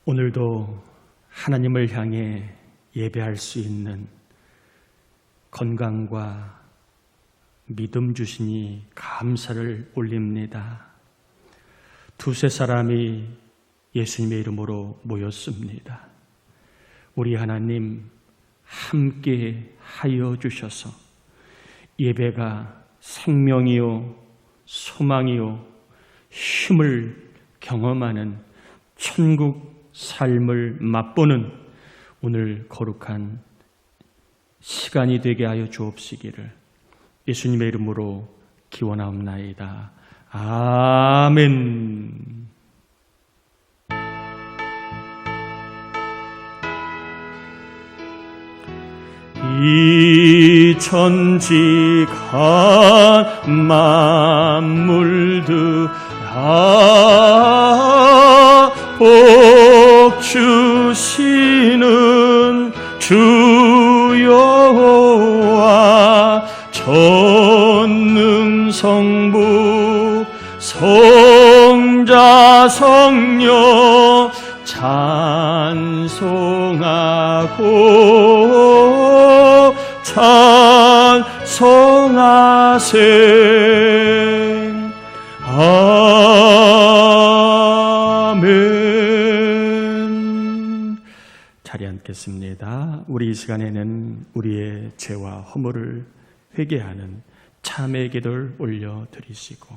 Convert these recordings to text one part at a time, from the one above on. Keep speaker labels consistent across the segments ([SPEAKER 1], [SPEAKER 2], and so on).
[SPEAKER 1] 오늘도 하나님을 향해 예배할 수 있는 건강과 믿음 주시니 감사를 올립니다. 두세 사람이 예수님의 이름으로 모였습니다. 우리 하나님 함께 하여 주셔서 예배가 생명이요 소망이요 힘을 경험하는 천국 삶을 맛보는 오늘 거룩한 시간이 되게 하여 주옵시기를 예수님의 이름으로 기원하옵나이다. 아멘. 이 천지간 만물들 복 주시는 주 여호와 전능성부 성자 성령 찬송하고 찬송하세. 아멘. 자리에 앉겠습니다. 우리 이 시간에는 우리의 죄와 허물을 회개하는 참회의 기도를 올려드리시고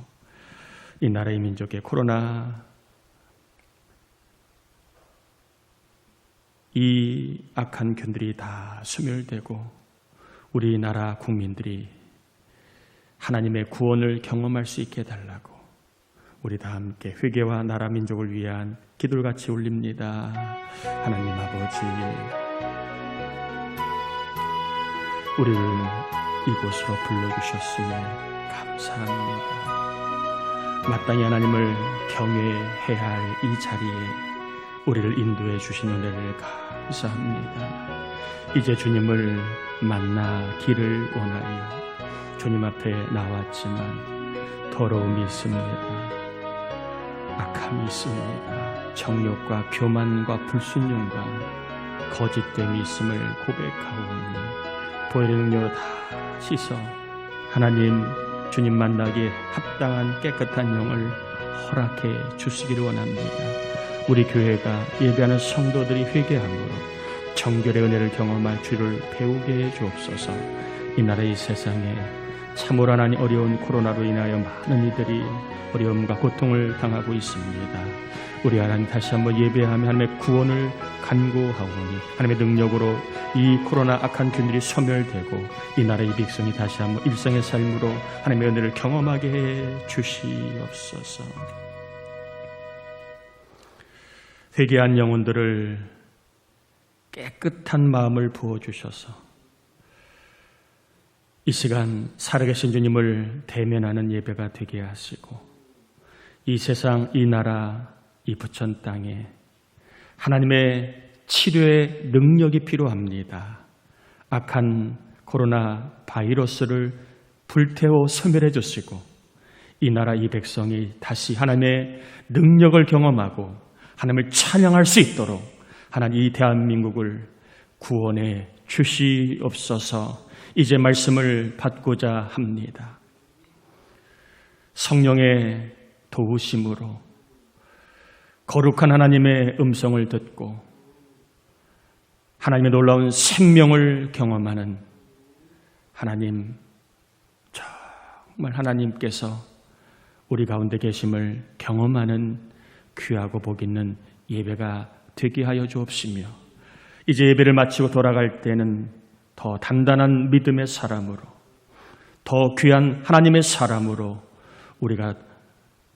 [SPEAKER 1] 이 나라의 민족의 코로나 이 악한 견들이 다 소멸되고 우리나라 국민들이 하나님의 구원을 경험할 수 있게 해달라고 우리 다 함께 회개와 나라 민족을 위한 기도를 같이 올립니다. 하나님 아버지, 우리를 이곳으로 불러주셨음에 감사합니다. 마땅히 하나님을 경외해야 할 이 자리에 우리를 인도해 주신 은혜를 감사합니다. 이제 주님을 만나기를 원하여 주님 앞에 나왔지만 더러움이 있습니다. 악함이 있습니다. 정욕과 교만과 불순종과 거짓됨이 있음을 고백하오니 보혈의 능력으로 다 씻어 하나님 주님 만나기에 합당한 깨끗한 영을 허락해 주시기를 원합니다. 우리 교회가 예배하는 성도들이 회개함으로 정결의 은혜를 경험할 주를 배우게 해 주옵소서. 이 나라 이 세상에 참으로 하나님 어려운 코로나로 인하여 많은 이들이 어려움과 고통을 당하고 있습니다. 우리 하나님 다시 한번 예배하며 하나님의 구원을 간구하오니 하나님의 능력으로 이 코로나 악한 균들이 소멸되고 이 나라의 백성이 다시 한번 일상의 삶으로 하나님의 은혜를 경험하게 해 주시옵소서. 회개한 영혼들을 깨끗한 마음을 부어주셔서 이 시간 살아계신 주님을 대면하는 예배가 되게 하시고 이 세상, 이 나라, 이 부천 땅에 하나님의 치료의 능력이 필요합니다. 악한 코로나 바이러스를 불태워 소멸해 주시고 이 나라, 이 백성이 다시 하나님의 능력을 경험하고 하나님을 찬양할 수 있도록 하나님 이 대한민국을 구원해 주시옵소서. 이제 말씀을 받고자 합니다. 성령의 도우심으로 거룩한 하나님의 음성을 듣고 하나님의 놀라운 생명을 경험하는 하나님, 정말 하나님께서 우리 가운데 계심을 경험하는 귀하고 복 있는 예배가 되게 하여 주옵시며 이제 예배를 마치고 돌아갈 때는 더 단단한 믿음의 사람으로 더 귀한 하나님의 사람으로 우리가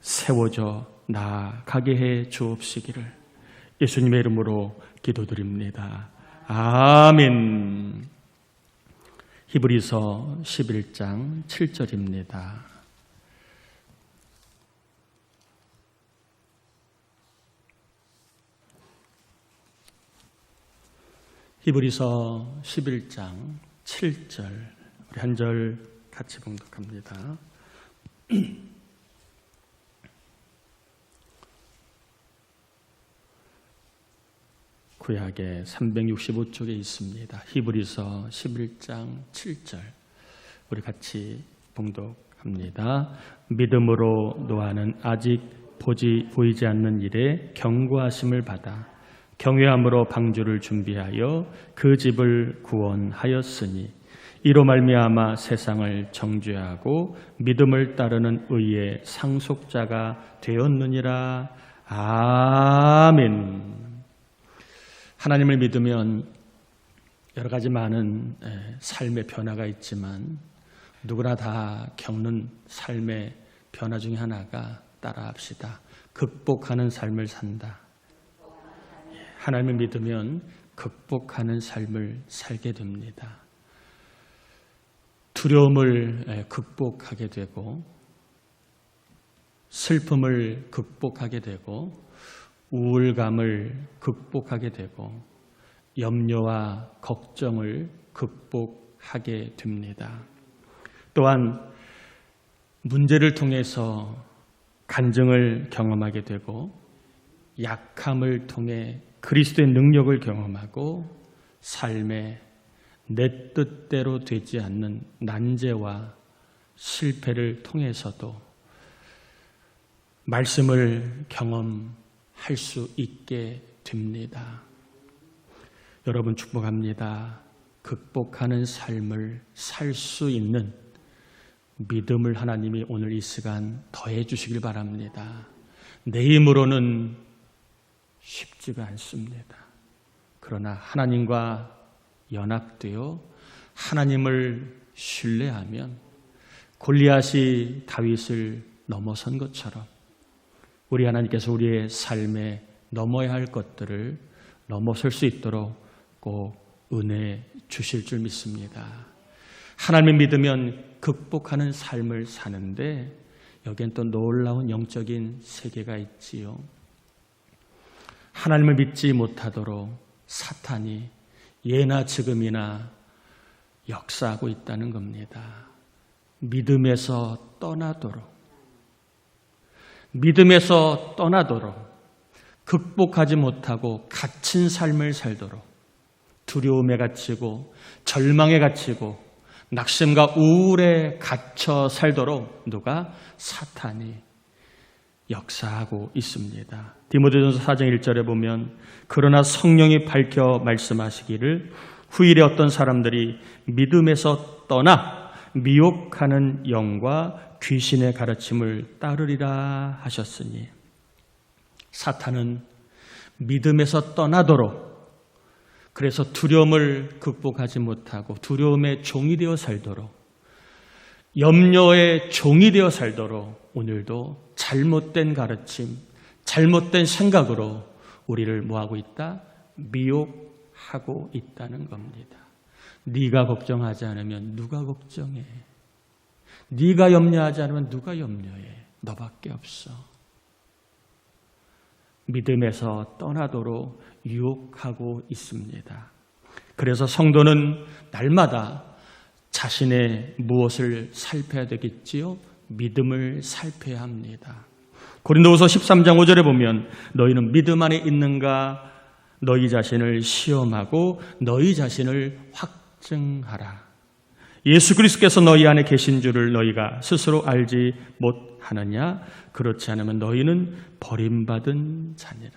[SPEAKER 1] 세워져 나아가게 해 주옵시기를 예수님의 이름으로 기도드립니다. 아멘. 히브리서 11장 7절입니다. 히브리서 11장 7절 우리 한 절 같이 봉독합니다. 구약의 365쪽에 있습니다. 히브리서 11장 7절 우리 같이 봉독합니다. 믿음으로 노아는 아직 보이지 않는 일에 경고하심을 받아 경외함으로 방주를 준비하여 그 집을 구원하였으니 이로 말미암아 세상을 정죄하고 믿음을 따르는 의의 상속자가 되었느니라. 아멘. 하나님을 믿으면 여러 가지 많은 삶의 변화가 있지만 누구나 다 겪는 삶의 변화 중에 하나가 따라합시다. 극복하는 삶을 산다. 하나님을 믿으면 극복하는 삶을 살게 됩니다. 두려움을 극복하게 되고 슬픔을 극복하게 되고 우울감을 극복하게 되고 염려와 걱정을 극복하게 됩니다. 또한 문제를 통해서 간증을 경험하게 되고 약함을 통해 그리스도의 능력을 경험하고 삶에 내 뜻대로 되지 않는 난제와 실패를 통해서도 말씀을 경험할 수 있게 됩니다. 여러분 축복합니다. 극복하는 삶을 살 수 있는 믿음을 하나님이 오늘 이 시간 더해 주시길 바랍니다. 내 힘으로는 쉽지가 않습니다. 그러나 하나님과 연합되어 하나님을 신뢰하면 골리앗이 다윗을 넘어선 것처럼 우리 하나님께서 우리의 삶에 넘어야 할 것들을 넘어설 수 있도록 꼭 은혜 주실 줄 믿습니다. 하나님을 믿으면 극복하는 삶을 사는데 여기엔 또 놀라운 영적인 세계가 있지요. 하나님을 믿지 못하도록 사탄이 예나 지금이나 역사하고 있다는 겁니다. 믿음에서 떠나도록 극복하지 못하고 갇힌 삶을 살도록 두려움에 갇히고 절망에 갇히고 낙심과 우울에 갇혀 살도록 사탄이 역사하고 있습니다. 디모데전서 4장 1절에 보면 그러나 성령이 밝혀 말씀하시기를 후일에 어떤 사람들이 믿음에서 떠나 미혹하는 영과 귀신의 가르침을 따르리라 하셨으니 사탄은 믿음에서 떠나도록 그래서 두려움을 극복하지 못하고 두려움의 종이 되어 살도록 염려의 종이 되어 살도록 오늘도 잘못된 가르침, 잘못된 생각으로 우리를 뭐하고 있다? 미혹하고 있다는 겁니다. 네가 걱정하지 않으면 누가 걱정해? 네가 염려하지 않으면 누가 염려해? 너밖에 없어. 믿음에서 떠나도록 유혹하고 있습니다. 그래서 성도는 날마다 자신의 무엇을 살펴야 되겠지요? 믿음을 살펴야 합니다. 고린도후서 13장 5절에 보면 너희는 믿음 안에 있는가? 너희 자신을 시험하고 너희 자신을 확증하라. 예수 그리스도께서 너희 안에 계신 줄을 너희가 스스로 알지 못하느냐? 그렇지 않으면 너희는 버림받은 자니라.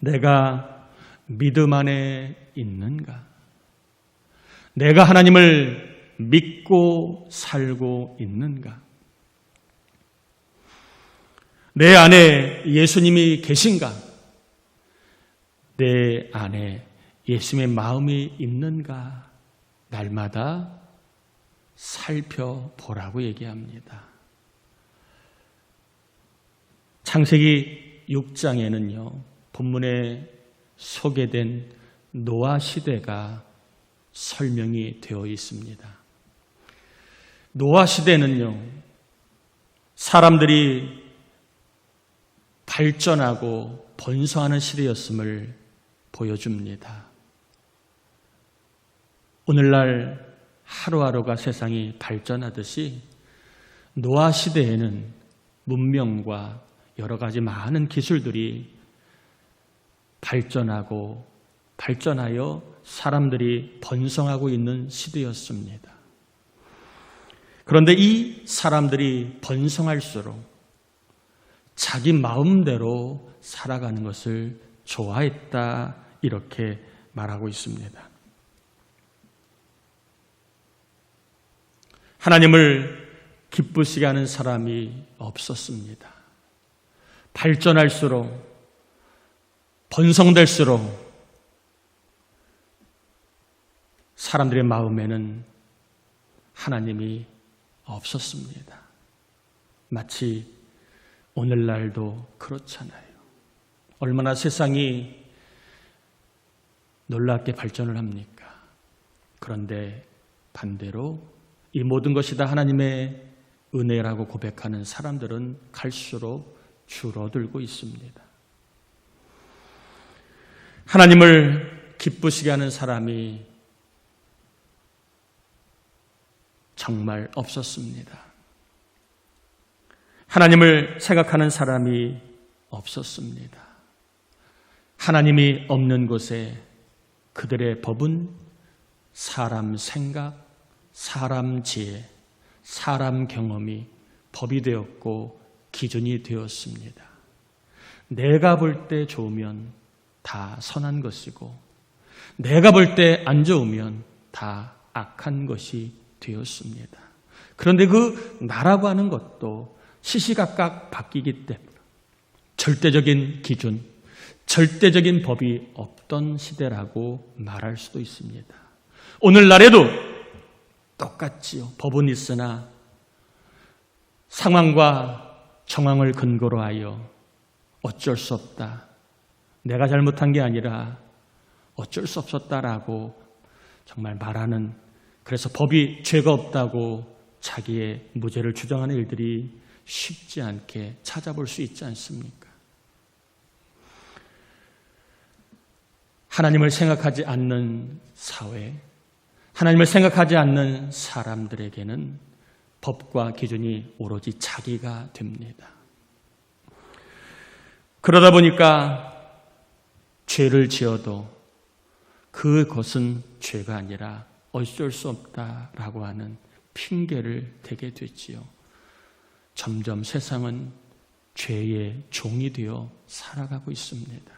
[SPEAKER 1] 내가 믿음 안에 있는가? 내가 하나님을 믿고 살고 있는가? 내 안에 예수님이 계신가? 내 안에 예수님의 마음이 있는가? 날마다 살펴보라고 얘기합니다. 창세기 6장에는요, 본문에 소개된 노아 시대가 설명이 되어 있습니다. 노아 시대는요, 사람들이 발전하고 번성하는 시대였음을 보여줍니다. 오늘날 하루하루가 세상이 발전하듯이 노아 시대에는 문명과 여러 가지 많은 기술들이 발전하여 사람들이 번성하고 있는 시대였습니다. 그런데 이 사람들이 번성할수록 자기 마음대로 살아가는 것을 좋아했다, 이렇게 말하고 있습니다. 하나님을 기쁘시게 하는 사람이 없었습니다. 발전할수록, 번성될수록 사람들의 마음에는 하나님이 없었습니다. 마치 오늘날도 그렇잖아요. 얼마나 세상이 놀랍게 발전을 합니까? 그런데 반대로 이 모든 것이 다 하나님의 은혜라고 고백하는 사람들은 갈수록 줄어들고 있습니다. 하나님을 기쁘시게 하는 사람이 정말 없었습니다. 하나님을 생각하는 사람이 없었습니다. 하나님이 없는 곳에 그들의 법은 사람 생각, 사람 지혜, 사람 경험이 법이 되었고 기준이 되었습니다. 내가 볼 때 좋으면 다 선한 것이고, 내가 볼 때 안 좋으면 다 악한 것이 되었습니다. 그런데 그 나라고 하는 것도 시시각각 바뀌기 때문에 절대적인 기준, 절대적인 법이 없던 시대라고 말할 수도 있습니다. 오늘날에도 똑같지요. 법은 있으나 상황과 정황을 근거로 하여 어쩔 수 없다, 내가 잘못한 게 아니라 어쩔 수 없었다라고 정말 말하는, 그래서 법이 죄가 없다고 자기의 무죄를 주장하는 일들이 쉽지 않게 찾아볼 수 있지 않습니까? 하나님을 생각하지 않는 사회, 하나님을 생각하지 않는 사람들에게는 법과 기준이 오로지 자기가 됩니다. 그러다 보니까 죄를 지어도 그것은 죄가 아니라 어쩔 수 없다라고 하는 핑계를 대게 됐지요. 점점 세상은 죄의 종이 되어 살아가고 있습니다.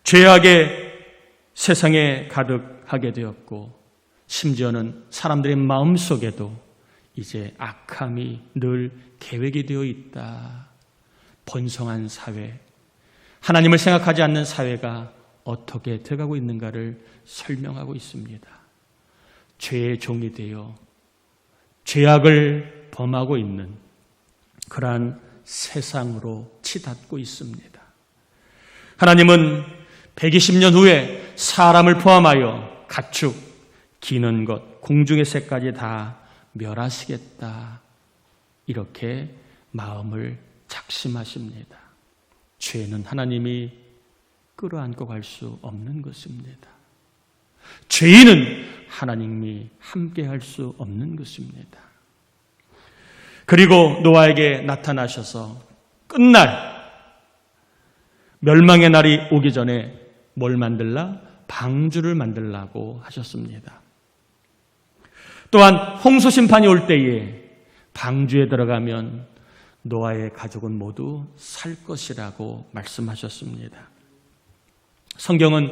[SPEAKER 1] 죄악의 세상에 가득하게 되었고, 심지어는 사람들의 마음속에도 이제 악함이 늘 계획이 되어 있다. 번성한 사회, 하나님을 생각하지 않는 사회가 어떻게 돼가고 있는가를 설명하고 있습니다. 죄의 종이 되어 죄악을 범하고 있는 그러한 세상으로 치닫고 있습니다. 하나님은 120년 후에 사람을 포함하여 가축, 기는 것, 공중의 새까지 다 멸하시겠다, 이렇게 마음을 작심하십니다. 죄는 하나님이 끌어안고 갈 수 없는 것입니다. 죄인은 하나님이 함께할 수 없는 것입니다. 그리고 노아에게 나타나셔서 끝날 멸망의 날이 오기 전에 뭘 만들라? 방주를 만들라고 하셨습니다. 또한 홍수 심판이 올 때에 방주에 들어가면 노아의 가족은 모두 살 것이라고 말씀하셨습니다. 성경은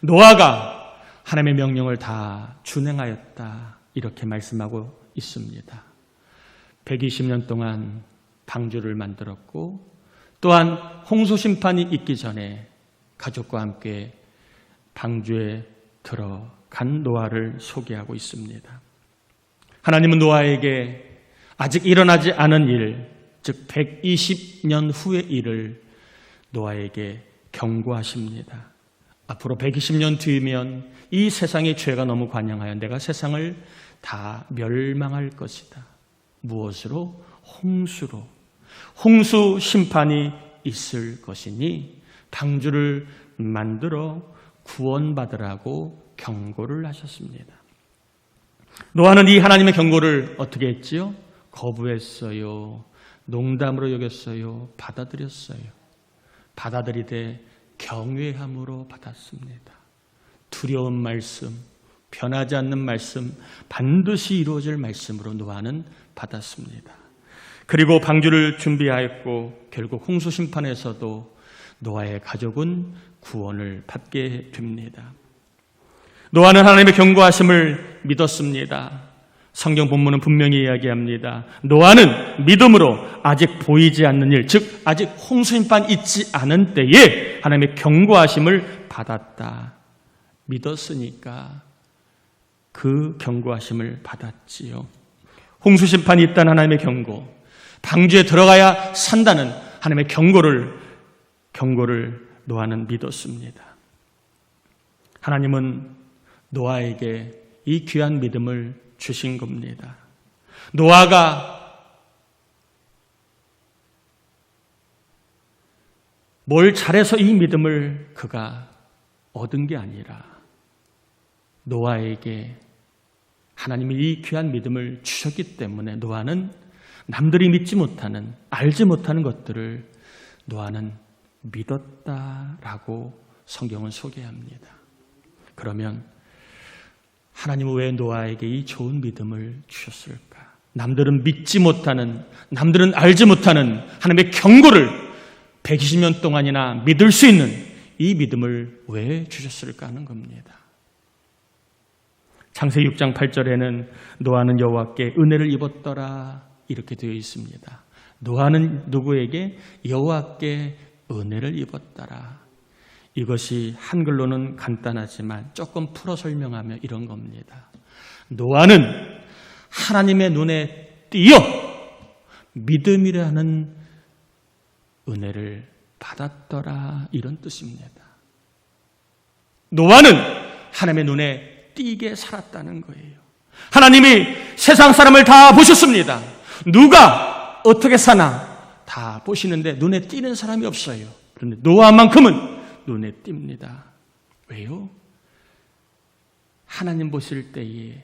[SPEAKER 1] 노아가 하나님의 명령을 다 준행하였다, 이렇게 말씀하고 있습니다. 120년 동안 방주를 만들었고, 또한 홍수 심판이 있기 전에 가족과 함께 방주에 들어간 노아를 소개하고 있습니다. 하나님은 노아에게 아직 일어나지 않은 일, 즉 120년 후의 일을 노아에게 경고하십니다. 앞으로 120년 뒤면 이 세상의 죄가 너무 관영하여 내가 세상을 다 멸망할 것이다. 무엇으로? 홍수로. 홍수 심판이 있을 것이니 방주를 만들어 구원받으라고 경고를 하셨습니다. 노아는 이 하나님의 경고를 어떻게 했지요? 거부했어요. 농담으로 여겼어요? 받아들였어요? 받아들이되 경외함으로 받았습니다. 두려운 말씀, 변하지 않는 말씀, 반드시 이루어질 말씀으로 노아는 받았습니다. 그리고 방주를 준비하였고 결국 홍수 심판에서도 노아의 가족은 구원을 받게 됩니다. 노아는 하나님의 경고하심을 믿었습니다. 성경 본문은 분명히 이야기합니다. 노아는 믿음으로 아직 보이지 않는 일, 즉 아직 홍수 심판 있지 않은 때에 하나님의 경고하심을 받았다. 믿었으니까 그 경고하심을 받았지요. 홍수 심판이 있다는 하나님의 경고, 방주에 들어가야 산다는 하나님의 경고를 노아는 믿었습니다. 하나님은 노아에게 이 귀한 믿음을 주신 겁니다. 노아가 뭘 잘해서 이 믿음을 그가 얻은 게 아니라 노아에게 하나님이 이 귀한 믿음을 주셨기 때문에 노아는 남들이 믿지 못하는, 알지 못하는 것들을 노아는 믿었다라고 성경은 소개합니다. 그러면 하나님은 왜 노아에게 이 좋은 믿음을 주셨을까? 남들은 믿지 못하는, 남들은 알지 못하는 하나님의 경고를 120년 동안이나 믿을 수 있는 이 믿음을 왜 주셨을까 하는 겁니다. 창세기 6장 8절에는 노아는 여호와께 은혜를 입었더라 이렇게 되어 있습니다. 노아는 누구에게? 여호와께 은혜를 입었더라. 이것이 한글로는 간단하지만 조금 풀어 설명하면 이런 겁니다. 노아는 하나님의 눈에 띄어 믿음이라는 은혜를 받았더라 이런 뜻입니다. 노아는 하나님의 눈에 띄게 살았다는 거예요. 하나님이 세상 사람을 다 보셨습니다. 누가 어떻게 사나 다 보시는데 눈에 띄는 사람이 없어요. 그런데 노아만큼은 눈에 띕니다. 왜요? 하나님 보실 때에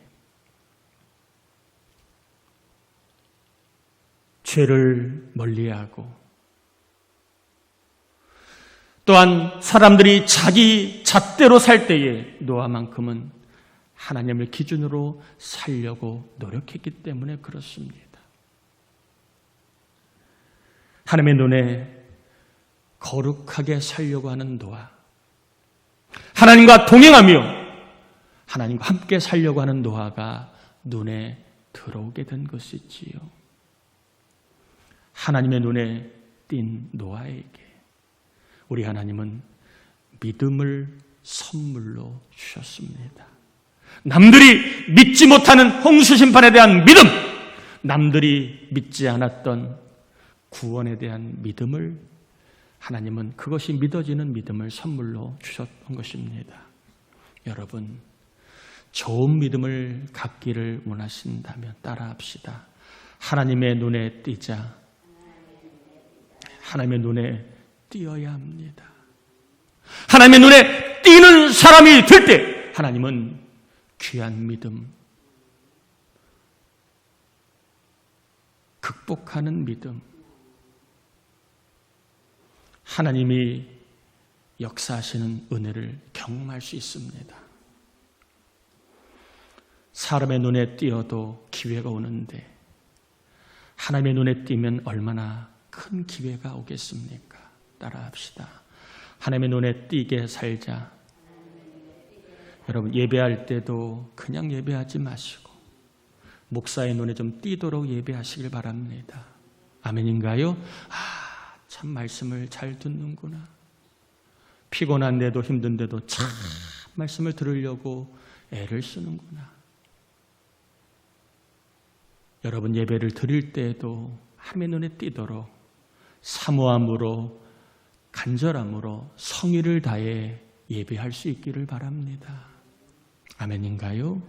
[SPEAKER 1] 죄를 멀리하고 또한 사람들이 자기 잣대로 살 때에 노아만큼은 하나님을 기준으로 살려고 노력했기 때문에 그렇습니다. 하나님의 눈에 거룩하게 살려고 하는 노아, 하나님과 동행하며 하나님과 함께 살려고 하는 노아가 눈에 들어오게 된 것이지요. 하나님의 눈에 띈 노아에게 우리 하나님은 믿음을 선물로 주셨습니다. 남들이 믿지 못하는 홍수 심판에 대한 믿음, 남들이 믿지 않았던 구원에 대한 믿음을 하나님은 그것이 믿어지는 믿음을 선물로 주셨던 것입니다. 여러분, 좋은 믿음을 갖기를 원하신다면 따라합시다. 하나님의 눈에 띄자. 하나님의 눈에 띄어야 합니다. 하나님의 눈에 띄는 사람이 될 때 하나님은 귀한 믿음, 극복하는 믿음, 하나님이 역사하시는 은혜를 경험할 수 있습니다. 사람의 눈에 띄어도 기회가 오는데 하나님의 눈에 띄면 얼마나 큰 기회가 오겠습니까? 따라합시다. 하나님의 눈에 띄게 살자. 여러분, 예배할 때도 그냥 예배하지 마시고 목사의 눈에 좀 띄도록 예배하시길 바랍니다. 아멘인가요? 참 말씀을 잘 듣는구나. 피곤한데도 힘든데도 참 말씀을 들으려고 애를 쓰는구나. 여러분, 예배를 드릴 때에도 하나님의 눈에 띄도록 사모함으로 간절함으로 성의를 다해 예배할 수 있기를 바랍니다. 아멘인가요?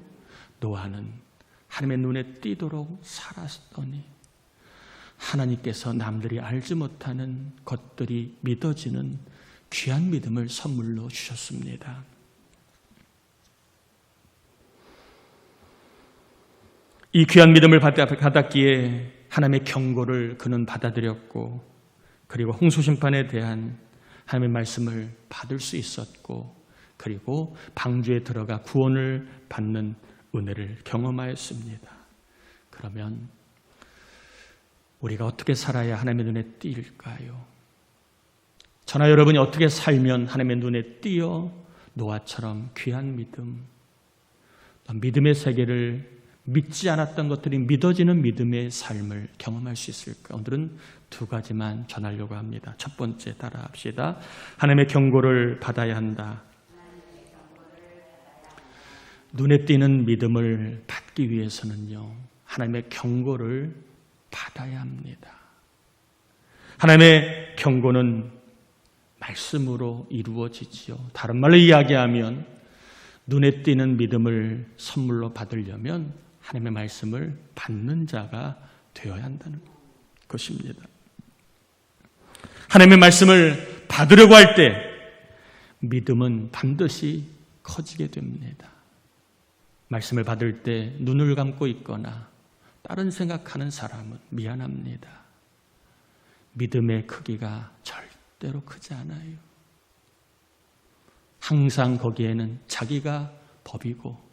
[SPEAKER 1] 노아는 하나님의 눈에 띄도록 살았더니 하나님께서 남들이 알지 못하는 것들이 믿어지는 귀한 믿음을 선물로 주셨습니다. 이 귀한 믿음을 받았기에 하나님의 경고를 그는 받아들였고 그리고 홍수심판에 대한 하나님의 말씀을 받을 수 있었고 그리고 방주에 들어가 구원을 받는 은혜를 경험하였습니다. 그러면 우리가 어떻게 살아야 하나님의 눈에 띄일까요? 저나 여러분이 어떻게 살면 하나님의 눈에 띄어 노아처럼 귀한 믿음, 또 믿음의 세계를 믿지 않았던 것들이 믿어지는 믿음의 삶을 경험할 수 있을까? 오늘은 두 가지만 전하려고 합니다. 첫 번째 따라합시다. 하나님의 경고를 받아야 한다. 눈에 띄는 믿음을 받기 위해서는요, 하나님의 경고를 받아야 합니다. 하나님의 경고는 말씀으로 이루어지지요. 다른 말로 이야기하면 눈에 띄는 믿음을 선물로 받으려면 하나님의 말씀을 받는 자가 되어야 한다는 것입니다. 하나님의 말씀을 받으려고 할 때 믿음은 반드시 커지게 됩니다. 말씀을 받을 때 눈을 감고 있거나 다른 생각하는 사람은 미안합니다. 믿음의 크기가 절대로 크지 않아요. 항상 거기에는 자기가 법이고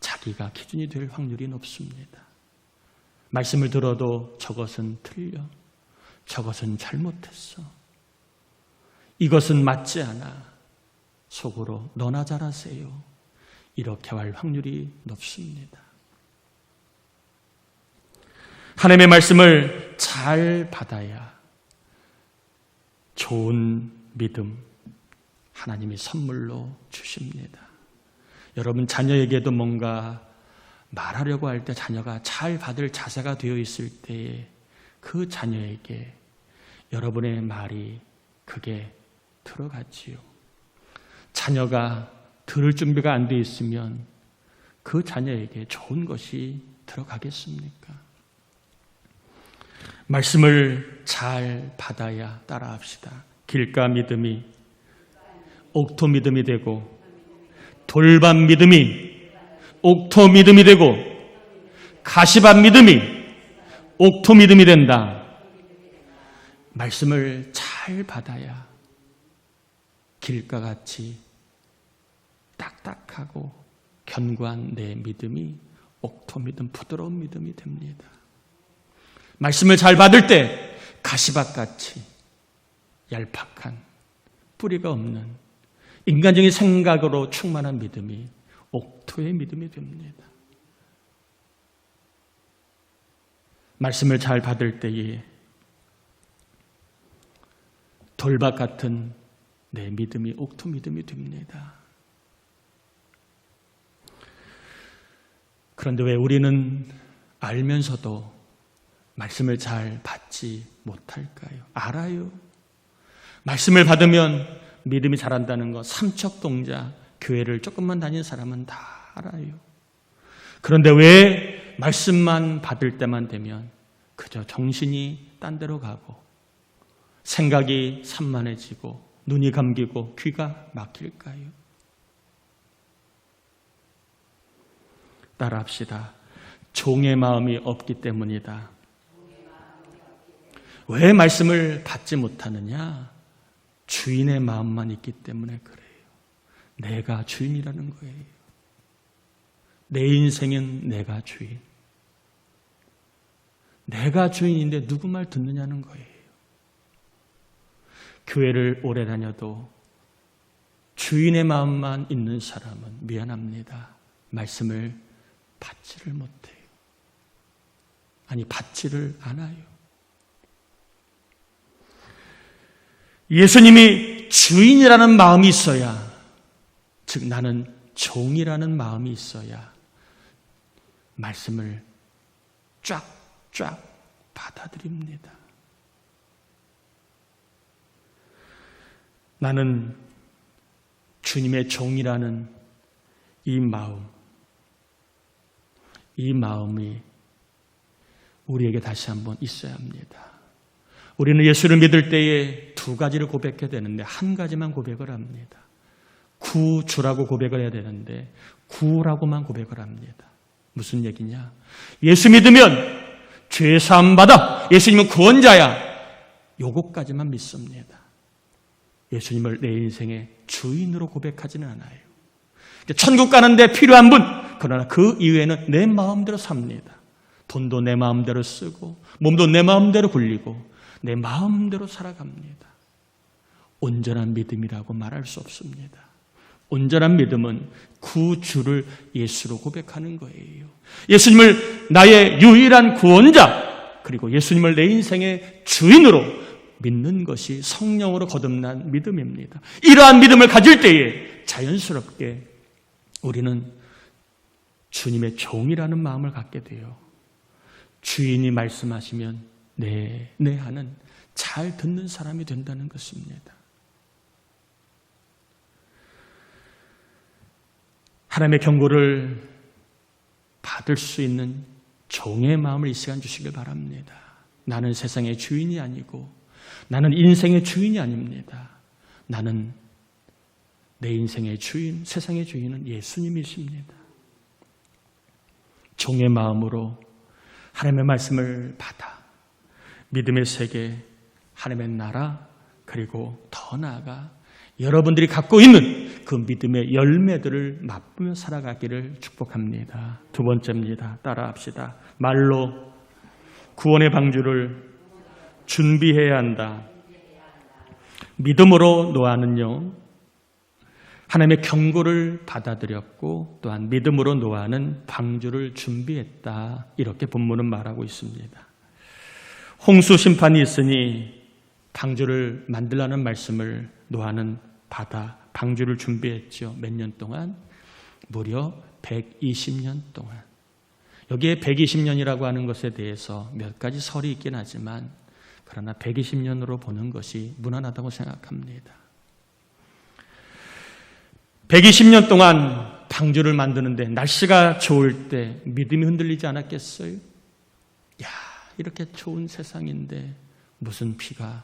[SPEAKER 1] 자기가 기준이 될 확률이 높습니다. 말씀을 들어도 저것은 틀려, 저것은 잘못했어, 이것은 맞지 않아, 속으로 너나 잘하세요, 이렇게 할 확률이 높습니다. 하나님의 말씀을 잘 받아야 좋은 믿음 하나님이 선물로 주십니다. 여러분 자녀에게도 뭔가 말하려고 할 때 자녀가 잘 받을 자세가 되어 있을 때에 그 자녀에게 여러분의 말이 그게 들어가지요. 자녀가 들을 준비가 안 되어 있으면 그 자녀에게 좋은 것이 들어가겠습니까? 말씀을 잘 받아야 따라합시다. 길가 믿음이 옥토 믿음이 되고 돌밭 믿음이 옥토 믿음이 되고 가시밭 믿음이 옥토 믿음이 된다. 말씀을 잘 받아야 길가같이 딱딱하고 견고한 내 믿음이 옥토 믿음, 부드러운 믿음이 됩니다. 말씀을 잘 받을 때 가시밭같이 얄팍한 뿌리가 없는 인간적인 생각으로 충만한 믿음이 옥토의 믿음이 됩니다. 말씀을 잘 받을 때에 돌밭 같은 내 믿음이 옥토 믿음이 됩니다. 그런데 왜 우리는 알면서도 말씀을 잘 받지 못할까요? 알아요. 말씀을 받으면 믿음이 자란다는 것, 삼척동자 교회를 조금만 다닌 사람은 다 알아요. 그런데 왜 말씀만 받을 때만 되면 그저 정신이 딴 데로 가고 생각이 산만해지고 눈이 감기고 귀가 막힐까요? 따라합시다. 종의 마음이 없기 때문이다. 왜 말씀을 받지 못하느냐? 주인의 마음만 있기 때문에 그래요. 내가 주인이라는 거예요. 내 인생은 내가 주인. 내가 주인인데 누구 말 듣느냐는 거예요. 교회를 오래 다녀도 주인의 마음만 있는 사람은 미안합니다. 말씀을 받지를 못해요. 아니, 받지를 않아요. 예수님이 주인이라는 마음이 있어야, 즉 나는 종이라는 마음이 있어야 말씀을 쫙쫙 받아들입니다. 나는 주님의 종이라는 이 마음이 우리에게 다시 한번 있어야 합니다. 우리는 예수를 믿을 때에 두 가지를 고백해야 되는데 한 가지만 고백을 합니다. 구주라고 고백을 해야 되는데 구라고만 고백을 합니다. 무슨 얘기냐? 예수 믿으면 죄사함 받아, 예수님은 구원자야, 요것까지만 믿습니다. 예수님을 내 인생의 주인으로 고백하지는 않아요. 천국 가는데 필요한 분, 그러나 그 이후에는 내 마음대로 삽니다. 돈도 내 마음대로 쓰고 몸도 내 마음대로 굴리고 내 마음대로 살아갑니다. 온전한 믿음이라고 말할 수 없습니다. 온전한 믿음은 구주를 예수로 고백하는 거예요. 예수님을 나의 유일한 구원자, 그리고 예수님을 내 인생의 주인으로 믿는 것이 성령으로 거듭난 믿음입니다. 이러한 믿음을 가질 때에 자연스럽게 우리는 주님의 종이라는 마음을 갖게 돼요. 주인이 말씀하시면 네 하는 잘 듣는 사람이 된다는 것입니다. 하나님의 경고를 받을 수 있는 종의 마음을 이 시간 주시길 바랍니다. 나는 세상의 주인이 아니고 나는 인생의 주인이 아닙니다. 나는 내 인생의 주인, 세상의 주인은 예수님이십니다. 종의 마음으로 하나님의 말씀을 받아 믿음의 세계, 하나님의 나라, 그리고 더 나아가 여러분들이 갖고 있는 그 믿음의 열매들을 맛보며 살아가기를 축복합니다. 두 번째입니다. 따라합시다. 말로 구원의 방주를 준비해야 한다. 믿음으로 노아는요, 하나님의 경고를 받아들였고 또한 믿음으로 노아는 방주를 준비했다. 이렇게 본문은 말하고 있습니다. 홍수 심판이 있으니 방주를 만들라는 말씀을 노아는 받아 방주를 준비했죠. 몇 년 동안? 무려 120년 동안. 여기에 120년이라고 하는 것에 대해서 몇 가지 설이 있긴 하지만 그러나 120년으로 보는 것이 무난하다고 생각합니다. 120년 동안 방주를 만드는데 날씨가 좋을 때 믿음이 흔들리지 않았겠어요? 야, 이렇게 좋은 세상인데 무슨 비가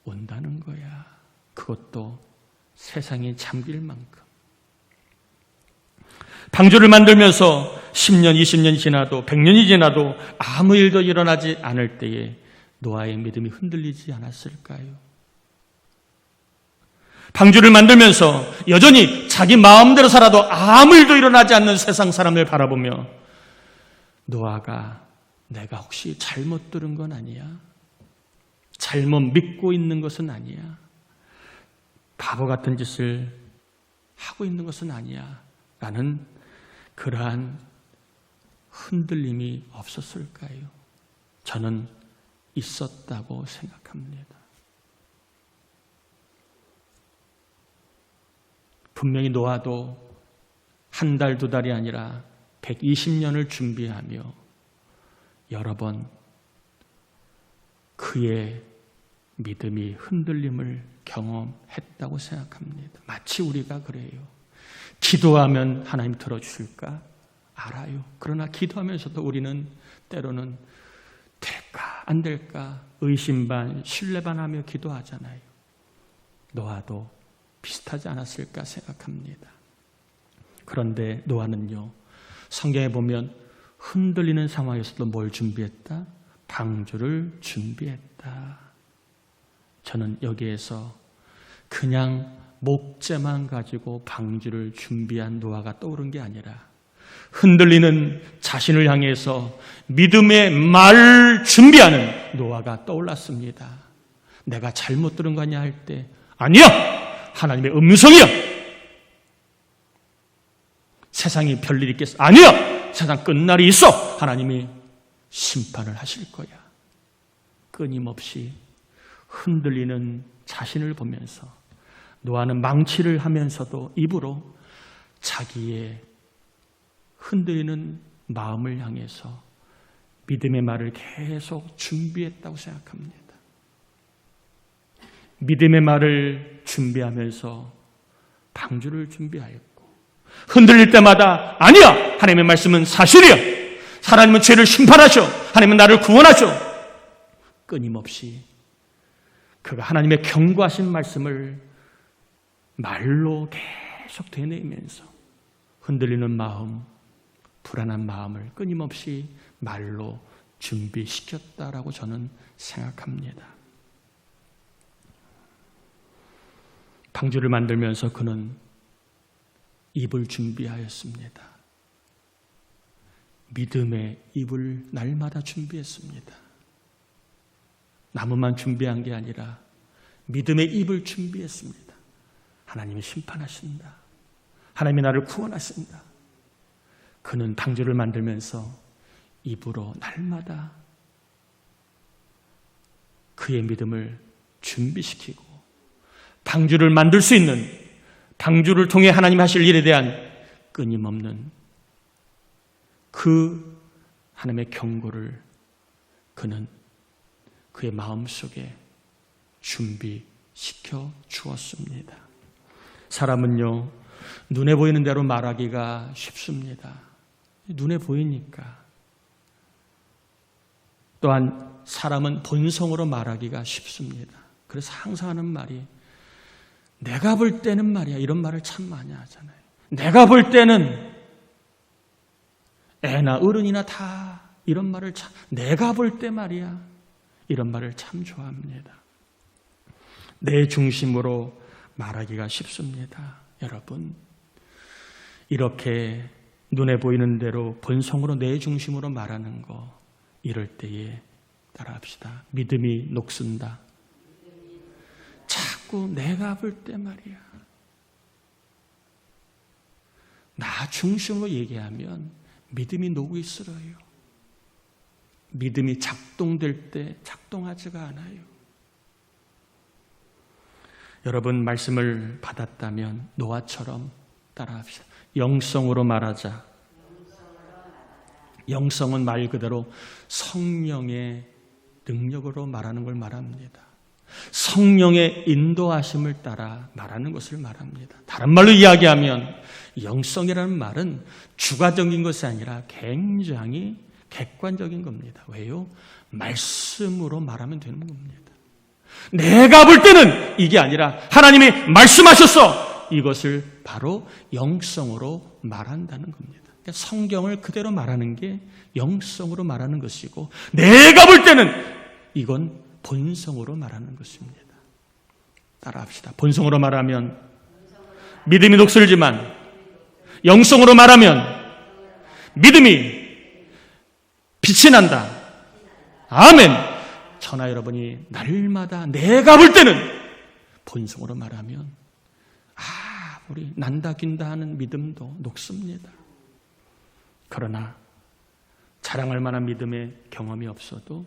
[SPEAKER 1] 온다는 거야. 그것도 세상이 잠길 만큼. 방주를 만들면서 10년, 20년이 지나도 100년이 지나도 아무 일도 일어나지 않을 때에 노아의 믿음이 흔들리지 않았을까요? 방주를 만들면서 여전히 자기 마음대로 살아도 아무 일도 일어나지 않는 세상 사람을 바라보며 노아가 내가 혹시 잘못 들은 건 아니야? 잘못 믿고 있는 것은 아니야? 바보 같은 짓을 하고 있는 것은 아니야? 라는 그러한 흔들림이 없었을까요? 저는 있었다고 생각합니다. 분명히 노아도 한 달, 두 달이 아니라 120년을 준비하며 여러 번 그의 믿음이 흔들림을 경험했다고 생각합니다. 마치 우리가 그래요. 기도하면 하나님 들어주실까? 알아요. 그러나 기도하면서도 우리는 때로는 될까 안 될까 의심 반 신뢰 반 하며 기도하잖아요. 노아도 비슷하지 않았을까 생각합니다. 그런데 노아는요, 성경에 보면 흔들리는 상황에서도 뭘 준비했다? 방주를 준비했다. 저는 여기에서 그냥 목재만 가지고 방주를 준비한 노아가 떠오른 게 아니라 흔들리는 자신을 향해서 믿음의 말을 준비하는 노아가 떠올랐습니다. 내가 잘못 들은 거 아니야 할 때 아니야! 하나님의 음성이야! 세상이 별일 있겠어? 아니야! 세상 끝날이 있어! 하나님이 심판을 하실 거야. 끊임없이 흔들리는 자신을 보면서 노아는 망치를 하면서도 입으로 자기의 흔들리는 마음을 향해서 믿음의 말을 계속 준비했다고 생각합니다. 믿음의 말을 준비하면서 방주를 준비하였고 흔들릴 때마다 아니야! 하나님의 말씀은 사실이야! 하나님은 죄를 심판하셔! 하나님은 나를 구원하셔! 끊임없이 그가 하나님의 경고하신 말씀을 말로 계속 되뇌이면서 흔들리는 마음, 불안한 마음을 끊임없이 말로 준비시켰다라고 저는 생각합니다. 방주를 만들면서 그는 입을 준비하였습니다. 믿음의 입을 날마다 준비했습니다. 나무만 준비한 게 아니라 믿음의 입을 준비했습니다. 하나님이 심판하신다. 하나님이 나를 구원하신다. 그는 방주를 만들면서 입으로 날마다 그의 믿음을 준비시키고 방주를 만들 수 있는, 방주를 통해 하나님이 하실 일에 대한 끊임없는 그 하나님의 경고를 그는 그의 마음속에 준비시켜 주었습니다. 사람은요, 눈에 보이는 대로 말하기가 쉽습니다. 눈에 보이니까. 또한 사람은 본성으로 말하기가 쉽습니다. 그래서 항상 하는 말이 내가 볼 때는 말이야, 이런 말을 참 많이 하잖아요. 내가 볼 때는 애나 어른이나 다 이런 말을 참, 내가 볼 때 말이야, 이런 말을 참 좋아합니다. 내 중심으로 말하기가 쉽습니다. 여러분, 이렇게 눈에 보이는 대로 본성으로 내 중심으로 말하는 거, 이럴 때에 따라합시다. 믿음이 녹슨다. 자꾸 내가 볼 때 말이야, 나 중심으로 얘기하면 믿음이 녹이 쓰러요. 믿음이 작동될 때 작동하지가 않아요. 여러분, 말씀을 받았다면 노아처럼 따라합시다. 영성으로 말하자. 영성은 말 그대로 성령의 능력으로 말하는 걸 말합니다. 성령의 인도하심을 따라 말하는 것을 말합니다. 다른 말로 이야기하면 영성이라는 말은 주관적인 것이 아니라 굉장히 객관적인 겁니다. 왜요? 말씀으로 말하면 되는 겁니다. 내가 볼 때는 이게 아니라 하나님이 말씀하셨어! 이것을 바로 영성으로 말한다는 겁니다. 그러니까 성경을 그대로 말하는 게 영성으로 말하는 것이고, 내가 볼 때는 이건 본성으로 말하는 것입니다. 따라합시다. 본성으로 말하면 믿음이 녹슬지만 영성으로 말하면 믿음이 빛이 난다. 아멘. 저나 여러분이 날마다 내가 볼 때는 본성으로 말하면 우리 난다 긴다 하는 믿음도 녹습니다. 그러나 자랑할 만한 믿음의 경험이 없어도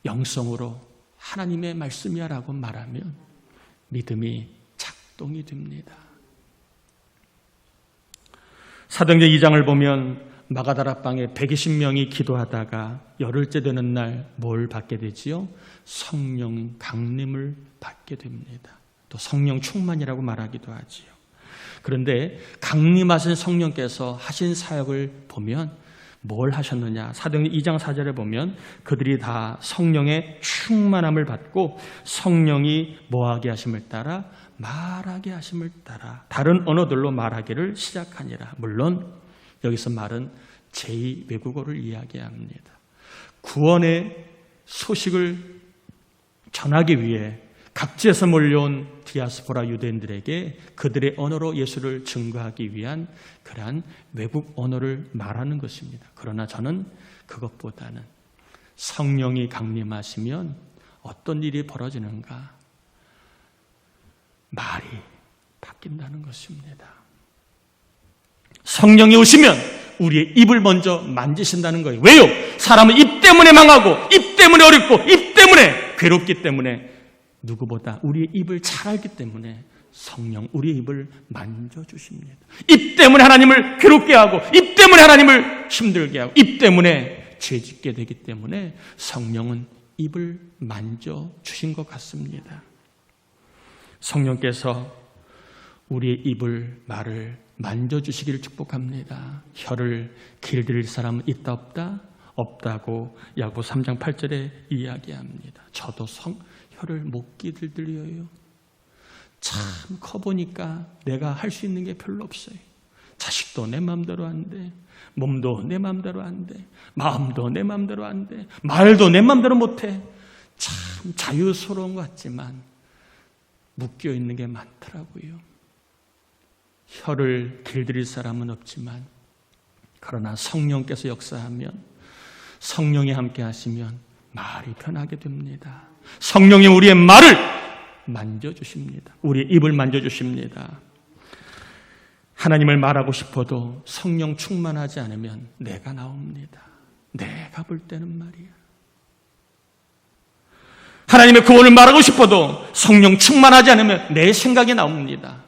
[SPEAKER 1] 영성으로 하나님의 말씀이야 라고 말하면 믿음이 작동이 됩니다. 사도행전 2장을 보면 마가다락방에 120명이 기도하다가 열흘째 되는 날 뭘 받게 되지요? 성령 강림을 받게 됩니다. 또 성령 충만이라고 말하기도 하지요. 그런데 강림하신 성령께서 하신 사역을 보면 뭘 하셨느냐? 사도행전 2장 4절에 보면 그들이 다 성령의 충만함을 받고 성령이 뭐하게 하심을 따라 말하게 하심을 따라 다른 언어들로 말하기를 시작하니라. 물론 여기서 말은 제2 외국어를 이야기합니다. 구원의 소식을 전하기 위해 각지에서 몰려온 디아스포라 유대인들에게 그들의 언어로 예수를 증거하기 위한 그러한 외국 언어를 말하는 것입니다. 그러나 저는 그것보다는 성령이 강림하시면 어떤 일이 벌어지는가? 말이 바뀐다는 것입니다. 성령이 오시면 우리의 입을 먼저 만지신다는 거예요. 왜요? 사람은 입 때문에 망하고 입 때문에 어렵고 입 때문에 괴롭기 때문에 누구보다 우리의 입을 잘 알기 때문에 성령 우리의 입을 만져주십니다. 입 때문에 하나님을 괴롭게 하고 입 때문에 하나님을 힘들게 하고 입 때문에 죄짓게 되기 때문에 성령은 입을 만져주신 것 같습니다. 성령께서 우리의 입을 말을 만져주시기를 축복합니다. 혀를 길들일 사람은 있다 없다? 없다고 야고보 3장 8절에 이야기합니다. 저도 혀를 못 길들여요. 참 커보니까 내가 할 수 있는 게 별로 없어요. 자식도 내 마음대로 안 돼. 몸도 내 마음대로 안 돼. 마음도 내 마음대로 안 돼. 말도 내 마음대로 못 해. 참 자유스러운 것 같지만 묶여 있는 게 많더라고요. 혀를 길들일 사람은 없지만 그러나 성령께서 역사하면, 성령이 함께 하시면 말이 편하게 됩니다. 성령이 우리의 말을 만져주십니다. 우리의 입을 만져주십니다. 하나님을 말하고 싶어도 성령 충만하지 않으면 내가 나옵니다. 내가 볼 때는 말이야. 하나님의 구원을 말하고 싶어도 성령 충만하지 않으면 내 생각이 나옵니다.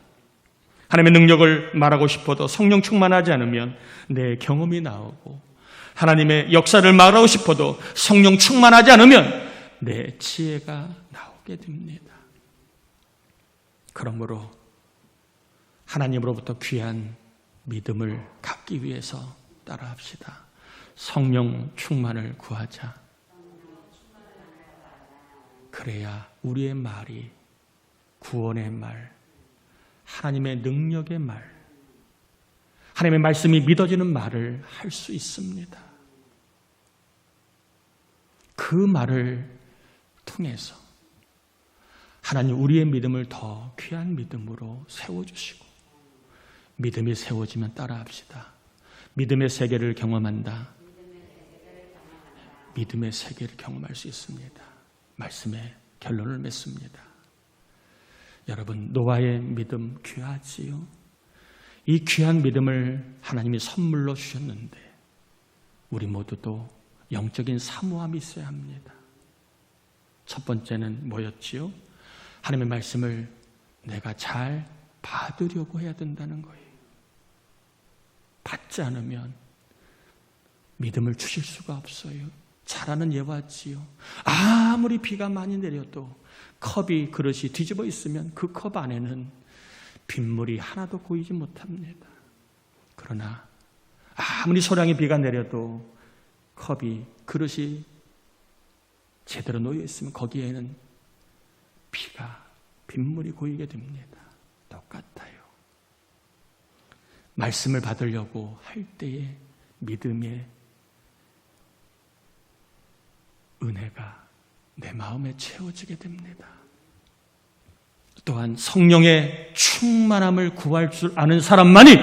[SPEAKER 1] 하나님의 능력을 말하고 싶어도 성령 충만하지 않으면 내 경험이 나오고, 하나님의 역사를 말하고 싶어도 성령 충만하지 않으면 내 지혜가 나오게 됩니다. 그러므로 하나님으로부터 귀한 믿음을 갖기 위해서 따라합시다. 성령 충만을 구하자. 그래야 우리의 말이 구원의 말, 하나님의 능력의 말, 하나님의 말씀이 믿어지는 말을 할 수 있습니다. 그 말을 통해서 하나님 우리의 믿음을 더 귀한 믿음으로 세워주시고, 믿음이 세워지면 따라합시다. 믿음의 세계를 경험한다. 믿음의 세계를 경험할 수 있습니다. 말씀에 결론을 맺습니다. 여러분, 노아의 믿음 귀하지요? 이 귀한 믿음을 하나님이 선물로 주셨는데 우리 모두도 영적인 사모함이 있어야 합니다. 첫 번째는 뭐였지요? 하나님의 말씀을 내가 잘 받으려고 해야 된다는 거예요. 받지 않으면 믿음을 주실 수가 없어요. 잘 아는 예화지요. 아무리 비가 많이 내려도 컵이, 그릇이 뒤집어 있으면 그 컵 안에는 빗물이 하나도 고이지 못합니다. 그러나 아무리 소량의 비가 내려도 컵이, 그릇이 제대로 놓여 있으면 거기에는 빗물이 고이게 됩니다. 똑같아요. 말씀을 받으려고 할 때에 믿음의 은혜가 내 마음에 채워지게 됩니다. 또한 성령의 충만함을 구할 줄 아는 사람만이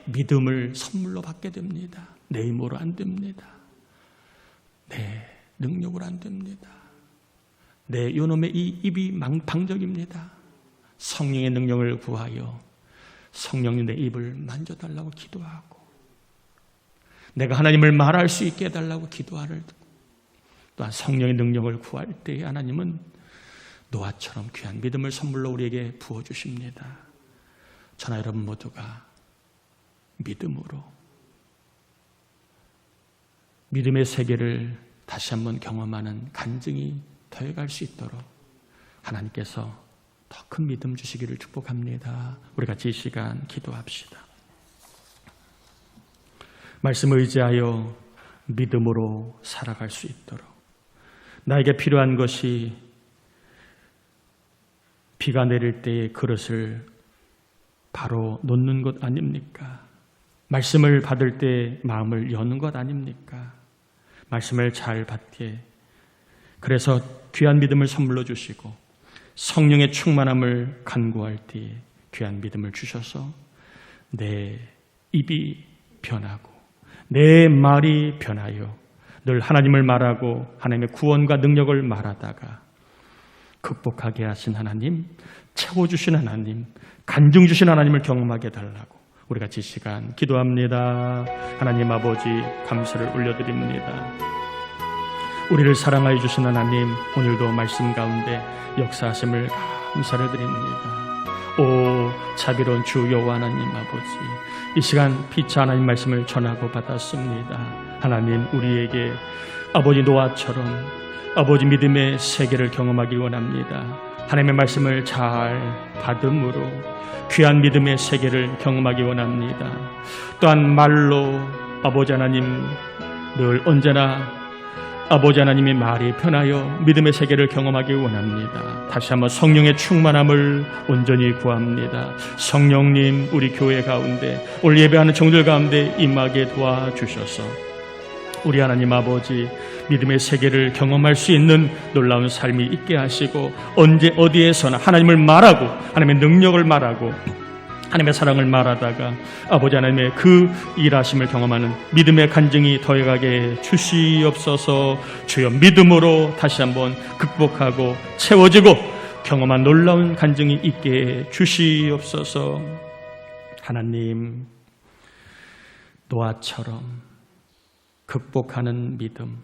[SPEAKER 1] 믿음을 선물로 받게 됩니다. 내 힘으로 안 됩니다. 내 능력으로 안 됩니다. 내 요놈의 이 입이 방적입니다. 성령의 능력을 구하여 성령님 내 입을 만져달라고 기도하고, 내가 하나님을 말할 수 있게 해달라고 기도하를, 또한 성령의 능력을 구할 때 하나님은 노아처럼 귀한 믿음을 선물로 우리에게 부어주십니다. 저나 여러분 모두가 믿음으로 믿음의 세계를 다시 한번 경험하는 간증이 더해갈 수 있도록 하나님께서 더 큰 믿음 주시기를 축복합니다. 우리 같이 이 시간 기도합시다. 말씀을 의지하여 믿음으로 살아갈 수 있도록, 나에게 필요한 것이 비가 내릴 때의 그릇을 바로 놓는 것 아닙니까? 말씀을 받을 때 마음을 여는 것 아닙니까? 말씀을 잘 받게, 그래서 귀한 믿음을 선물로 주시고 성령의 충만함을 간구할 때에 귀한 믿음을 주셔서 내 입이 변하고 내 말이 변하여 늘 하나님을 말하고 하나님의 구원과 능력을 말하다가 극복하게 하신 하나님, 채워주신 하나님, 간증 주신 하나님을 경험하게 해달라고 우리 같이 이 시간 기도합니다. 하나님 아버지, 감사를 올려드립니다. 우리를 사랑하여 주신 하나님, 오늘도 말씀 가운데 역사하심을 감사를 드립니다. 오 자비로운 주 여호와 하나님 아버지, 이 시간 피차 하나님 말씀을 전하고 받았습니다. 하나님, 우리에게 아버지 노아처럼 아버지 믿음의 세계를 경험하기 원합니다. 하나님의 말씀을 잘 받음으로 귀한 믿음의 세계를 경험하기 원합니다. 또한 말로 아버지 하나님 늘 언제나 아버지 하나님의 말이 편하여 믿음의 세계를 경험하기 원합니다. 다시 한번 성령의 충만함을 온전히 구합니다. 성령님, 우리 교회 가운데, 오늘 예배하는 종들 가운데 임하게 도와주셔서 우리 하나님 아버지 믿음의 세계를 경험할 수 있는 놀라운 삶이 있게 하시고, 언제 어디에서나 하나님을 말하고 하나님의 능력을 말하고 하나님의 사랑을 말하다가 아버지 하나님의 그 일하심을 경험하는 믿음의 간증이 더해가게 주시옵소서. 주여, 믿음으로 다시 한번 극복하고 채워지고 경험한 놀라운 간증이 있게 주시옵소서. 하나님, 노아처럼 극복하는 믿음,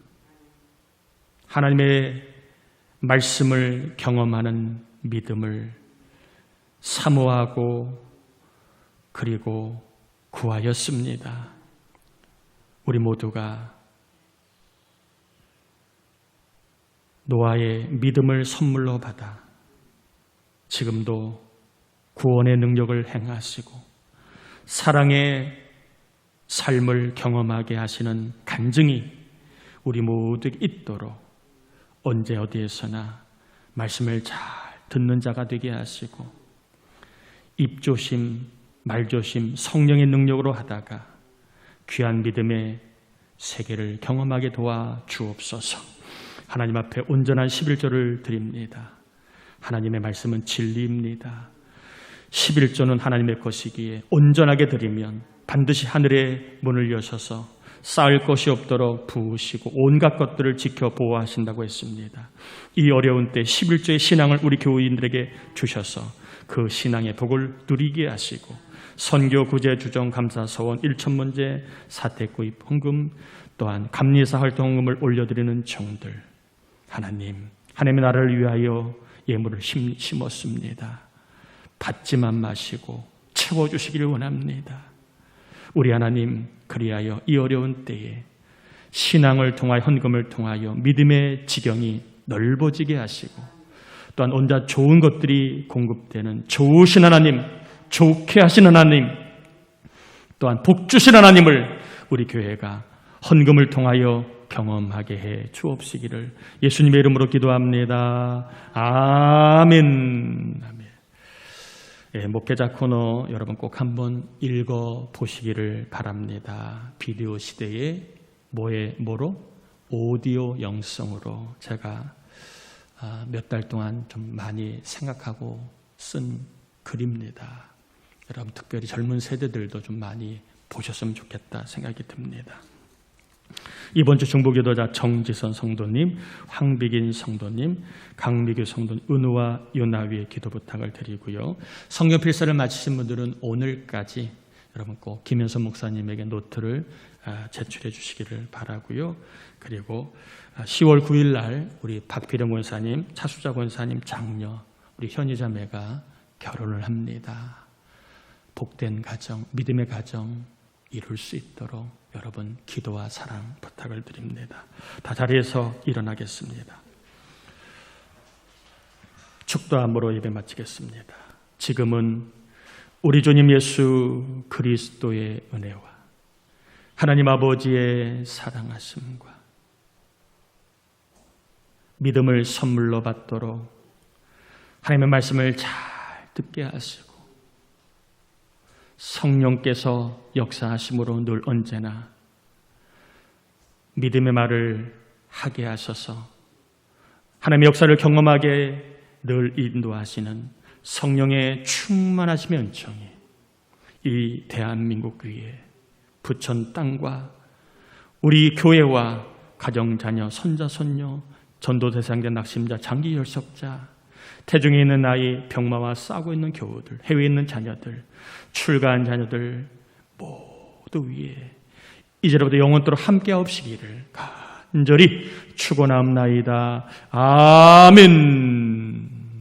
[SPEAKER 1] 하나님의 말씀을 경험하는 믿음을 사모하고 그리고 구하였습니다. 우리 모두가 노아의 믿음을 선물로 받아 지금도 구원의 능력을 행하시고 사랑의 삶을 경험하게 하시는 간증이 우리 모두 있도록 언제 어디에서나 말씀을 잘 듣는 자가 되게 하시고 입조심, 말조심, 성령의 능력으로 하다가 귀한 믿음의 세계를 경험하게 도와주옵소서. 하나님 앞에 온전한 11조를 드립니다. 하나님의 말씀은 진리입니다. 11조는 하나님의 것이기에 온전하게 드리면 반드시 하늘의 문을 여셔서 쌓을 것이 없도록 부으시고 온갖 것들을 지켜 보호하신다고 했습니다. 이 어려운 때 11조의 신앙을 우리 교우인들에게 주셔서 그 신앙의 복을 누리게 하시고 선교, 구제, 주정, 감사, 서원, 1,000문제, 사택구입, 헌금, 또한 감리사 활동 헌금을 올려드리는 종들, 하나님, 하나님의 나라를 위하여 예물을 심었습니다. 받지만 마시고 채워주시기를 원합니다. 우리 하나님, 그리하여 이 어려운 때에 신앙을 통하여 헌금을 통하여 믿음의 지경이 넓어지게 하시고 또한 온갖 좋은 것들이 공급되는 좋으신 하나님, 좋게 하신 하나님, 또한 복 주신 하나님을 우리 교회가 헌금을 통하여 경험하게 해 주옵시기를 예수님의 이름으로 기도합니다. 아멘. 아멘. 예, 목회자 코너 여러분 꼭 한번 읽어보시기를 바랍니다. 비디오 시대에 뭐로? 오디오 영성으로 제가 몇 달 동안 좀 많이 생각하고 쓴 글입니다. 여러분 특별히 젊은 세대들도 좀 많이 보셨으면 좋겠다 생각이 듭니다. 이번 주 중보기도자 정지선 성도님, 황비긴 성도님, 강미규 성도님, 은우와 유나위의 기도 부탁을 드리고요. 성경 필사를 마치신 분들은 오늘까지 여러분 꼭 김현선 목사님에게 노트를 제출해 주시기를 바라고요. 그리고 10월 9일 날 우리 박필영 권사님, 차수자 권사님 장녀 우리 현희자매가 결혼을 합니다. 복된 가정, 믿음의 가정 이룰 수 있도록 여러분 기도와 사랑 부탁을 드립니다. 다 자리에서 일어나겠습니다. 축도함으로 예배 마치겠습니다. 지금은 우리 주님 예수 그리스도의 은혜와 하나님 아버지의 사랑하심과 믿음을 선물로 받도록 하나님의 말씀을 잘 듣게 하시고 성령께서 역사하심으로 늘 언제나 믿음의 말을 하게 하셔서 하나님의 역사를 경험하게 늘 인도하시는 성령의 충만하심의 은총이 이 대한민국 위에 부천 땅과 우리 교회와 가정, 자녀, 손자, 손녀, 전도 대상자, 낙심자, 장기 결석자, 태중에 있는 아이, 병마와 싸우고 있는 교우들, 해외에 있는 자녀들, 출가한 자녀들 모두 위에 이제로부터 영원토록 함께하옵시기를 간절히 축원하옵나이다. 아멘.